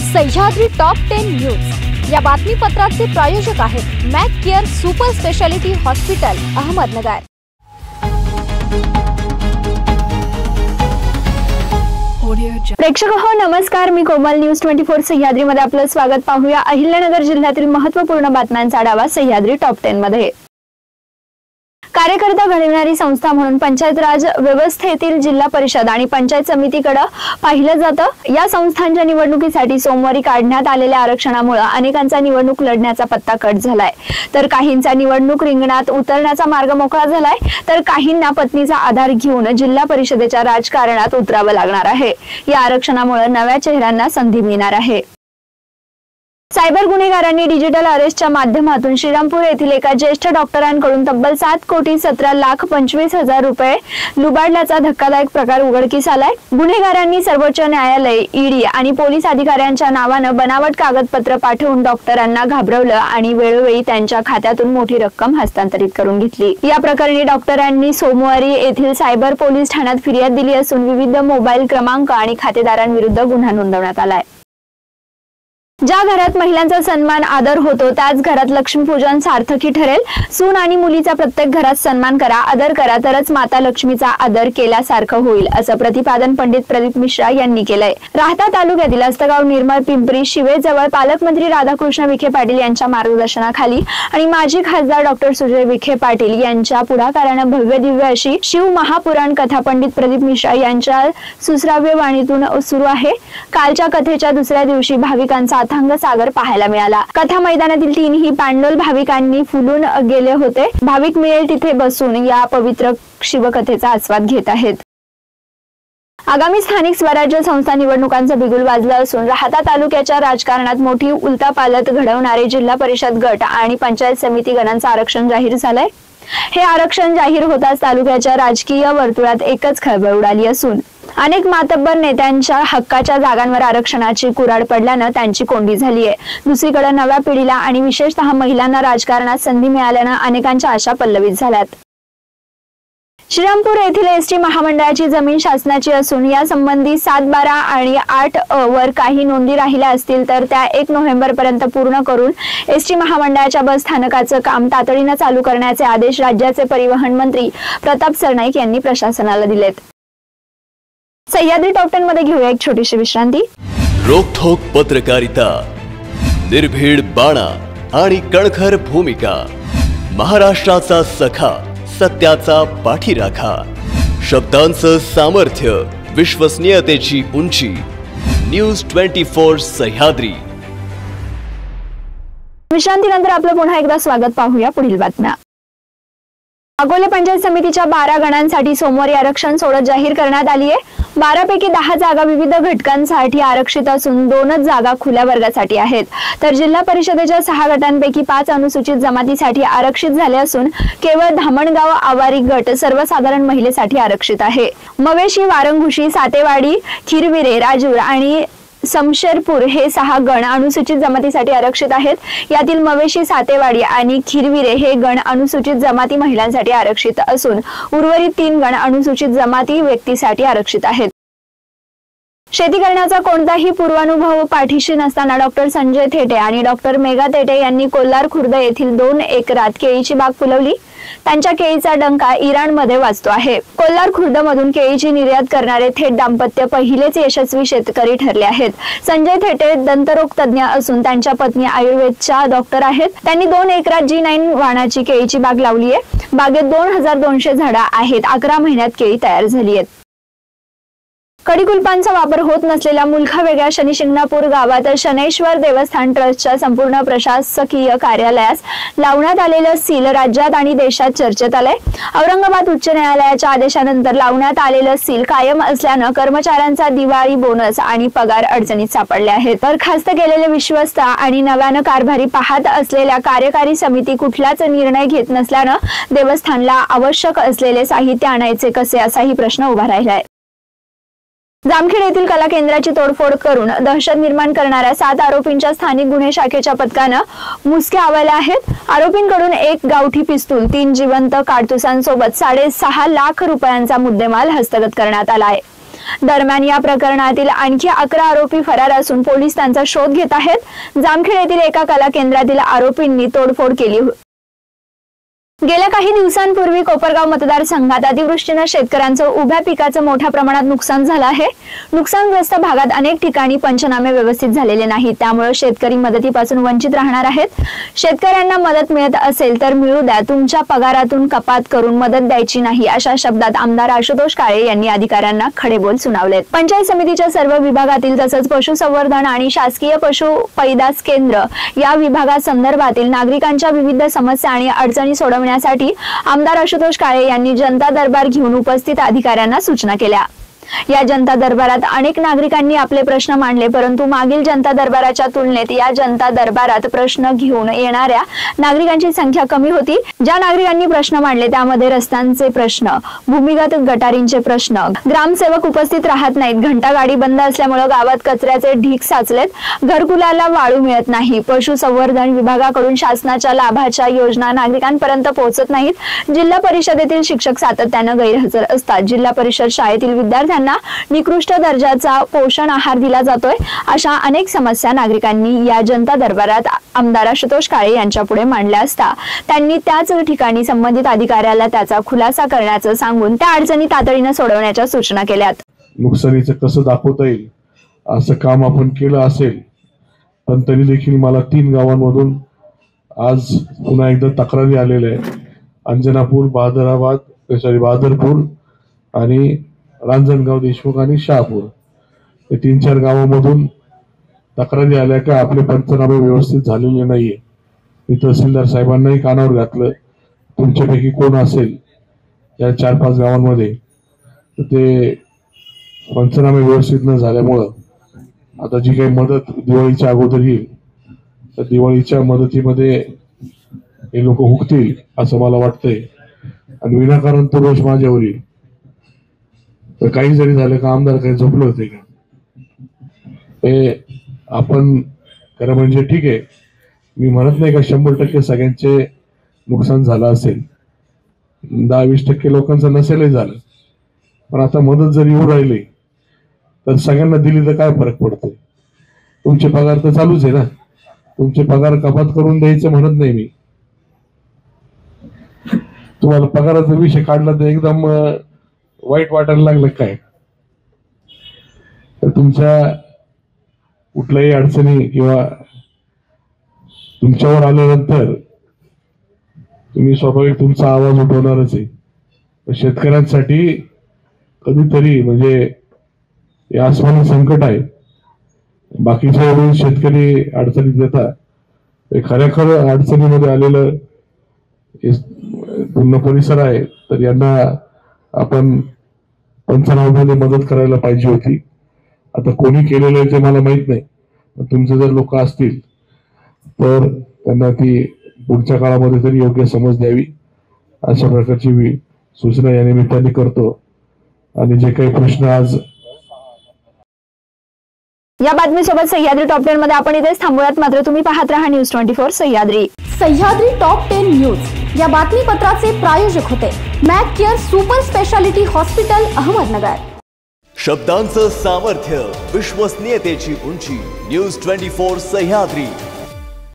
Sahyadri top 10 news या बातमीपत्राचे प्रायोजक आहेत Mac Care super speciality hospital Ahmednagar. प्रेक्षक हो नमस्कार, मी कोमल न्यूज 24 सह्याद्री मध्ये आपलं स्वागत। पाहूया अहिल्यानगर जिल्ह्यातील महत्त्वपूर्ण बातम्यांचा आढावा सह्याद्री टॉप 10 मध्ये। कार्यकर्ता घडविणारी संस्था म्हणून पंचायत राज व्यवस्थेतील जिल्हा परिषद आणि पंचायत समितीकडे पाहिलं जातं। या संस्थांच्या निवडणुकीसाठी सोमवारी काढण्यात आलेल्या आरक्षणामुळे अनेकांचा निवडणूक लढण्याचा पत्ता कट झालाय, तर काहींचा निवडणूक रिंगणात उतरण्याचा मार्ग मोकळा झालाय, तर काहींना पत्नीचा आधार घेऊन जिल्हा परिषदेच्या राजकारणात उतरावं लागणार आहे। या आरक्षणामुळे नव्या चेहऱ्यांना संधी मिळणार आहे। सायबर गुन्हेगारांनी डिजिटल अरेस्टच्या माध्यमातून श्रीरामपूर येथील एका ज्येष्ठ डॉक्टरांकडून तब्बल 7,17,25,000 रुपये लुबाडल्याचा धक्कादायक प्रकार उघडकीस आलाय। गुन्हेगारांनी सर्वोच्च न्यायालय, ईडी आणि पोलीस अधिकाऱ्यांच्या नावाने बनावट कागदपत्र पाठवून डॉक्टरांना घाबरवलं आणि वेळोवेळी त्यांच्या खात्यातून मोठी रक्कम हस्तांतरित करून घेतली। या प्रकरणी डॉक्टरांनी सोमवारी येथील सायबर पोलीस ठाण्यात फिर्याद दिली असून विविध मोबाईल क्रमांक आणि खातेदारांविरुद्ध गुन्हा नोंदवण्यात आलाय। ज्या घरात महिलांचा सन्मान आदर होतो त्याच घरात लक्ष्मीपूजन सार्थकी ठरेल। सून आणि मुलीचा प्रत्येक घरात सन्मान करा, आदर करा, तरच माता लक्ष्मीचा आदर केल्यासारखं होईल, असं प्रतिपादन पंडित प्रदीप मिश्रा यांनी केलंय। राहता तालुक्यातील अस्तगाव, निर्मळ, पिंपरी शिवेजवळ पालकमंत्री राधाकृष्ण विखे पाटील यांच्या मार्गदर्शनाखाली आणि माजी खासदार डॉक्टर सुजय विखे पाटील यांच्या पुढाकारानं भव्य दिव्य अशी शिव महापुराण कथा पंडित प्रदीप मिश्रा यांच्या सुश्राव्य वाणीतून सुरू आहे। कालच्या कथेच्या दुसऱ्या दिवशी भाविकांचा अथांग सागर पाहायला मिळाला। कथा मैदानातील तीनही पॅन्डल भाविकांनी फुलून गेले होते। भाविक मिळेल तिथे बसून या पवित्र शिवकथेचा आस्वाद घेत आहेत। आगामी स्थानिक स्वराज्य संस्था निवडणुकांचा बिगुल वाजला असून राहता तालुक्याच्या राजकारणात मोठी उलथापालथ घडवणारे जिल्हा परिषद गट आणि पंचायत समिती गणांचं आरक्षण जाहीर झालंय। हे आरक्षण जाहीर होताच तालुक्याच्या राजकीय वर्तुळात एकच खळबळ उडाली असून अनेक मातब्बर नेत्यांच्या हक्काच्या जागांवर आरक्षणाची कुऱ्हाड पडल्यानं त्यांची कोंडी झाली आहे। दुसरीकडे नव्या पिढीला आणि विशेषतः महिलांना राजकारणात संधी मिळाल्यानं अनेकांच्या आशा पल्लवित झाल्यात। श्रीरामपूर येथील एसटी महामंडळाची जमीन शासनाची असून या संबंधी 7-12 आणि 8 वर काही नोंदी राहिल्या असतील तर त्या 1 नोव्हेंबर पर्यंत पूर्ण करून एसटी महामंडळाच्या बस स्थानकाचं काम तातडीनं चालू करण्याचे आदेश राज्याचे परिवहन मंत्री प्रताप सरनाईक यांनी प्रशासनाला दिलेत। सह्याद्री टॉप 10 मध्ये घेऊया एक छोटीशी विश्रांती। रोखोक पत्रकारिता, निर्भीड बाणा आणि कणखर भूमिका, महाराष्ट्राचा सखा, सत्याचा पाठीराखा, शब्दांचं सामर्थ्य, विश्वसनीयतेची उंची, न्यूज 24 सह्याद्री। विश्रांतीनंतर आपलं पुन्हा एकदा स्वागत। पाहूया पुढील बातम्या। अकोले पंचायत समितीच्या 12 गणांसाठी सोमवारी आरक्षण सोडत जाहीर करण्यात आली आहे। 12 पैकी 10 जागा विविध घटकांसाठी आरक्षित असून 2च जागा खुल्या वर्गासाठी आहेत, तर जिल्हा परिषदेच्या 6 गटांपैकी 5 अनुसूचित जमातीसाठी आरक्षित झाले असून केवळ धामणगाव आवारी गट सर्वसाधारण महिलेसाठी आरक्षित आहे। मवेशी, वारंगुशी, सातेवाडी, खिरविरे, राजूर आणि समशेरपूर हे 6 गण अनुसूचित जमातीसाठी आरक्षित आहेत। यातील मवेशी, सातेवाडी आणि खिरविरे हे गण अनुसूचित जमाती महिलांसाठी आरक्षित असून उर्वरित 3 गण अनुसूचित जमाती व्यक्तीसाठी आरक्षित आहेत। शेती करण्याचा कोणताही पूर्वानुभव पाठीशी नसताना डॉक्टर संजय थेटे आणि डॉक्टर मेघा थेटे यांनी कोल्हार खुर्द येथील 2 एकरात केळीची बाग फुलवली। त्यांच्या केळीचा डंका इराणमध्ये वाजतो आहे। कोल्हार खुर्द मधून केळीची निर्यात करणारे थेट दाम्पत्य पहिलेच यशस्वी शेतकरी ठरले आहेत। संजय थेटे दंतरोग तज्ञ असून त्यांच्या पत्नी आयुर्वेदच्या डॉक्टर आहेत। त्यांनी 2 एकरात G9 वाणाची केळीची बाग लावली आहे। बागेत 2200 झाडं आहेत। 11 महिन्यात केळी तयार झाली आहेत। कडीकुलपांचा वापर होत नसलेल्या मुलखावेगळ्या शनिशिंगणापूर गावात शनैश्वर देवस्थान ट्रस्टच्या संपूर्ण प्रशासकीय कार्यालयास लावण्यात आलेलं सील राज्यात आणि देशात चर्चेत आलंय। औरंगाबाद उच्च न्यायालयाच्या आदेशानंतर लावण्यात आलेलं सील कायम असल्यानं कर्मचाऱ्यांचा दिवाळी बोनस आणि पगार अडचणीत सापडले आहेत। बरखास्त केलेले विश्वस्त आणि नव्यानं कारभारी पाहत असलेल्या कार्यकारी समिती कुठलाच निर्णय घेत नसल्यानं देवस्थानला आवश्यक असलेले साहित्य आणायचे कसे असाही प्रश्न उभा राहिलाय। जामखेड येथील कला केंद्राची तोडफोड करून दहशत निर्माण करणाऱ्या 7 आरोपींच्या स्थानिक गुन्हे शाखेच्या पथकानं मुसक्या आवळल्या आहेत। आरोपींकडून 1 गावठी पिस्तूल, 3 जिवंत काडतुसांसोबत 6.5 लाख रुपयांचा मुद्देमाल हस्तगत करण्यात आला आहे। दरम्यान या प्रकरणातील आणखी 11 आरोपी फरार असून पोलीस त्यांचा शोध घेत आहेत. जामखेड येथील एका कला केंद्रातील आरोपींनी तोडफोड केली. गेल्या काही दिवसांपूर्वी कोपरगाव मतदारसंघात अतिवृष्टीने शेतकऱ्यांचं उभ्या पिकाचं मोठ्या प्रमाणात नुकसान झालं आहे. नुकसानग्रस्त भागात अनेक ठिकाणी पंचनामे व्यवस्थित झालेले नाहीत, त्यामुळे शेतकरी मदतीपासून वंचित राहणार आहेत. शेतकऱ्यांना मदत मिळत असेल तर मिळू द्या, तुमच्या पगारातून कपात करून मदत द्यायची नाही, अशा शब्दात आमदार आशुतोष काळे यांनी अधिकाऱ्यांना खडेबोल सुनावलेत. पंचायत समितीच्या सर्व विभागातील तसंच पशुसंवर्धन आणि शासकीय पशु पैदास केंद्र या विभागासंदर्भातील नागरिकांच्या विविध समस्या आणि अडचणी सोडवण्यासाठी आमदार आशुतोष काळे यांनी जनता दरबार घेऊन उपस्थित अधिकाऱ्यांना सूचना केल्या. या जनता दरबारात अनेक नागरिकांनी आपले प्रश्न मांडले, परंतु मागील जनता दरबाराच्या तुलनेत या जनता दरबारात प्रश्न घेऊन येणाऱ्या नागरिकांची संख्या कमी होती. ज्या नागरिकांनी प्रश्न मांडले त्यामध्ये रस्त्यांचे प्रश्न, भूमिगत गटारींचे प्रश्न, ग्रामसेवक उपस्थित राहत नाहीत, घंटागाडी बंद असल्यामुळे गावात कचऱ्याचे ढीग साचलेत, घरकुलाला वाळू मिळत नाही, पशुसंवर्धन विभागाकडून शासनाच्या लाभाच्या योजना नागरिकांपर्यंत पोहोचत नाहीत, जिल्हा परिषदेतील शिक्षक सातत्याने गैरहजर असतात, जिल्हा परिषद शाळेतील विद्यार्थ्यांना निकृष्ट दर्जाचा पोषण आहार दिला जातोय, अशा अनेक समस्या नागरिकांनी या जनता दरबारात आमदार आशुतोष काळे यांच्या पुढे मांडल्या असता त्यांनी त्याच ठिकाणी संबंधित अधिकाऱ्याला त्याचा खुलासा करण्याचं सांगून त्या अडचणी तातडीने सोडवण्याच्या सूचना केल्यात. नुकसानीचं कसं दाखवता येईल असं काम आपण केलं असेल, पण तरी देखील मला 3 गावांमधून आज पुन्हा एकदा तक्रारी आलेल्या आहे. अंजनापूर, बहादरपूर आणि रांजणगाव, देशमुख आणि शहापूर हे 3-4 गावांमधून तक्रारी आल्या का आपले पंचनामे व्यवस्थित झालेले नाहीये. मी तहसीलदार साहेबांनाही कानावर घातलं, तुमच्यापैकी कोण असेल या 4-5 गावांमध्ये तर ते पंचनामे व्यवस्थित न झाल्यामुळं आता जी काही मदत दिवाळीच्या अगोदर येईल तर दिवाळीच्या मदतीमध्ये हे लोक हुकतील असं मला वाटतंय आणि विनाकारण तो रोष माझ्यावर येईल. तर काही जरी झालं का आमदार काही झोपले होते का, हे आपण खरं म्हणजे ठीक आहे, मी म्हणत नाही का 100% सगळ्यांचे नुकसान झालं असेल, 10-20% लोकांचं नसेलही झालं, पण आता मदत जर येऊ राहिली तर सगळ्यांना दिली तर काय फरक पडतोय. तुमचे पगार तर चालूच आहे ना, तुमचे पगार कपात करून द्यायचं म्हणत नाही मी. तुम्हाला पगाराचा विषय काढला तर एकदम वाईट वाटायला लागलं काय, तर तुमच्या कुठल्याही अडचणी किंवा तुमच्यावर आल्यानंतर तुम्ही स्वाभाविक तुमचा आवाज उठवणारच आहे. शेतकऱ्यांसाठी कधीतरी म्हणजे हे आसमानी संकट आहे. बाकीच्या वेळी शेतकरी अडचणीत येतात, खऱ्याखर अडचणीमध्ये आलेलं पूर्ण परिसर आहे, तर यांना आपण पंचनाम्यामध्ये मदत करायला पाहिजे होती. आता कोणी केलेलं आहे ते मला माहित नाही, तुमचे जर लोक असतील तर त्यांना ती पुढच्या काळामध्ये तरी योग्य समज द्यावी अशा प्रकारची सूचना या निमित्ताने करतो. आणि जे काही प्रश्न आज या बातमीसोबत सह्याद्री टॉप 10 मध्ये आपण इथेच थांबूयात, मात्र तुम्ही पाहत राहा news 24 Sahyadri. Sahyadri top 10 news या बातमीपत्राचे प्रायोजक होते Mac Care super speciality hospital, Ahmednagar. शब्दांचं सामर्थ्य, विश्वसनीयतेची उंची. न्यूज 24 सह्याद्री.